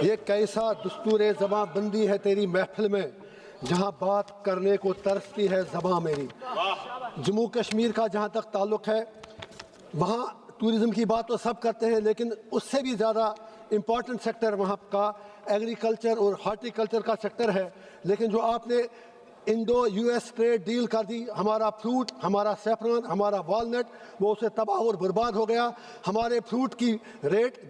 یہ کیسا دستور زباں بندی ہے تیری محفل میں، جہاں بات کرنے کو ترستی ہے زباں میری۔ جموں کشمیر کا جہاں تک تعلق ہے، وہاں ٹورزم کی بات تو سب کرتے ہیں، لیکن اس سے بھی زیادہ امپورٹنٹ سیکٹر وہاں کا ایگریکلچر اور ہارٹی کلچر کا سیکٹر ہے۔ لیکن جو آپ نے Indo U S trade deal کر دی، ہمارا فروٹ، ہمارا سیفران، ہمارا والنٹ، وہ اسے تباہ اور برباد ہو گیا۔ ہمارے فروٹ کی ریٹ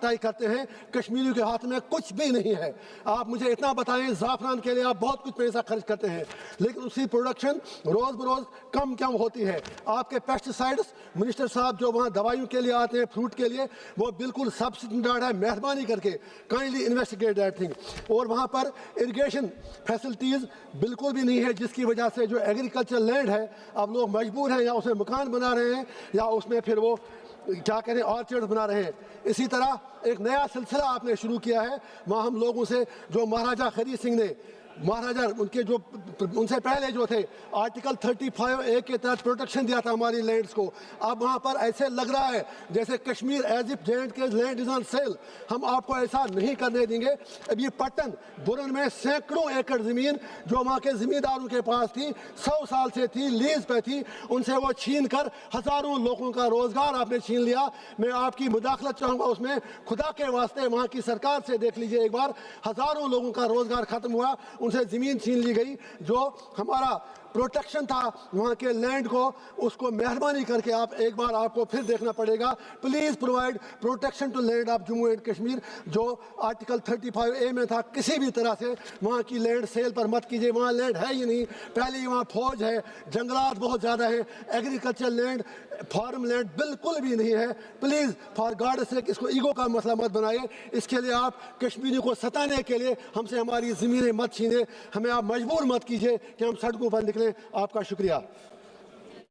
طے کرتے ہیں، کشمیریوں کے ہاتھ میں کچھ بھی نہیں ہے۔ آپ مجھے اتنا بتائیں، زعفران کے لیے آپ بہت کچھ پیسہ خرچ کرتے ہیں، لیکن اس کی پروڈکشن روز بروز کم ہوتی ہے۔ آپ کے پیسٹیسائڈس منسٹر صاحب جو وہاں دوائیوں کے لیے آتے ہیں، فروٹ کے لیے، وہ بالکل سب اسٹینڈرڈ ہے۔ مہربانی کر کے کائنڈلی انویسٹیگیٹ دیٹ تھنگ۔ اور وہاں پر اریگیشن فیسلٹیز بالکل بھی نہیں ہے، جس کی وجہ سے جو ایگریکلچر لینڈ ہے، اب لوگ مجبور ہیں یا اس میں مکان بنا رہے ہیں یا اس میں پھر وہ کیا کہتے ہیں آرچرڈ بنا رہے ہیں۔ اسی طرح ایک نیا سلسلہ آپ نے شروع کیا ہے، وہاں ہم لوگوں سے جو مہاراجہ خری سنگھ نے، مہاراجہ ان سے پہلے جو تھے، آرٹیکل 35A کے تحت پروٹیکشن دیا تھا ہماری لینڈز کو۔ اب وہاں پر ایسے لگ رہا ہے جیسے Kashmir as if J and کے لینڈ از آن سیل۔ ہم آپ کو ایسا نہیں کرنے دیں گے۔ اب یہ پٹن برن میں سینکڑوں ایکڑ زمین جو وہاں کے زمینداروں کے پاس تھی، 100 سال سے تھی، لیز پہ تھی، ان سے وہ چھین کر ہزاروں لوگوں کا روزگار آپ نے چھین لیا۔ میں آپ کی مداخلت چاہوں گا اس میں، خدا کے واسطے وہاں کی سرکار سے دیکھ لیجئے ایک بار، ہزاروں لوگوں کا روزگار ختم ہوا، ان سے زمین چھین لی گئی۔ جو ہمارا پروٹیکشن تھا وہاں کے لینڈ کو، اس کو مہربانی کر کے آپ ایک بار آپ کو پھر دیکھنا پڑے گا۔ Please provide protection to land of Jammu and Kashmir, جو آرٹیکل 35A میں تھا۔ کسی بھی طرح سے وہاں کی لینڈ سیل پر مت کیجیے، وہاں لینڈ ہے ہی نہیں۔ پہلے ہی وہاں فوج ہے، جنگلات بہت زیادہ ہیں، ایگریکلچر لینڈ، فارم لینڈ بالکل بھی نہیں ہے۔ پلیز فار گاڈ سیک اس کو ایگو کا مسئلہ مت بنائیے۔ اس کے لیے آپ کشمیریوں کو ستانے کے لیے ہم سے ہماری زمینیں مت چھینیں، ہمیں آپ مجبور مت کیجیے کہ ہم سڑکوں پر نکلیں۔ آپ کا شکریہ۔